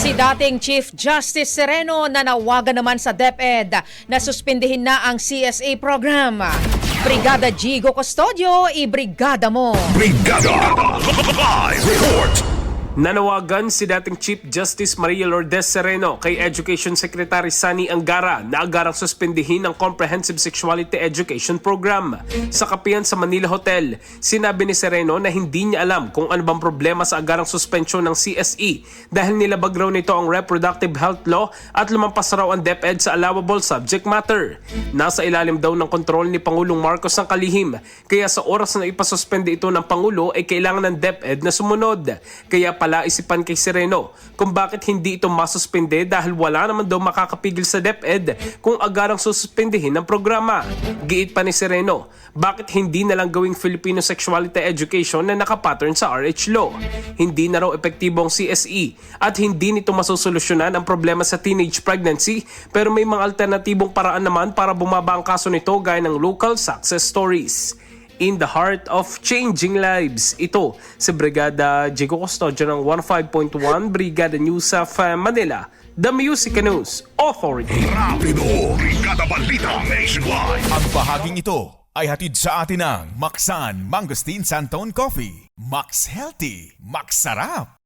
Si dating Chief Justice Sereno nanawagan naman sa DepEd na suspindihin na ang CSA program. Brigada Jigo Custodio, ibrigada mo! Brigada Live Report. Nanawagan si dating Chief Justice Maria Lourdes Sereno kay Education Secretary Sani Angara na agarang suspindihin ang Comprehensive Sexuality Education Program. Sa kapihan sa Manila Hotel, sinabi ni Sereno na hindi niya alam kung ano bang problema sa agarang suspensyon ng CSE dahil nilabag raw nito ang Reproductive Health Law at lumampas raw ang DepEd sa allowable subject matter. Nasa ilalim daw ng kontrol ni Pangulong Marcos ang kalihim, kaya sa oras na ipasuspende ito ng Pangulo ay kailangan ng DepEd na sumunod. Kaya palaisipan kay Sereno kung bakit hindi ito masuspende dahil wala naman daw makakapigil sa DepEd kung agarang suspindihin ang programa. Giit pa ni Sereno, bakit hindi na lang gawing Filipino Sexuality Education na nakapattern sa RH Law? Hindi na raw epektibo ang CSE at hindi nito masusolusyonan ang problema sa teenage pregnancy, pero may mga alternatibong paraan naman para bumaba ang kaso nito gaya ng local success stories. In the heart of changing lives, ito si Brigada Jigo Custodio ng 15.1 Brigada News of Manila, The Music News Authority. Rapido, Brigada Balita Nationwide. Ang bahaging ito ay hatid sa atin ng Maxan Mangosteen Santon Coffee. Max Healthy, Max Sarap.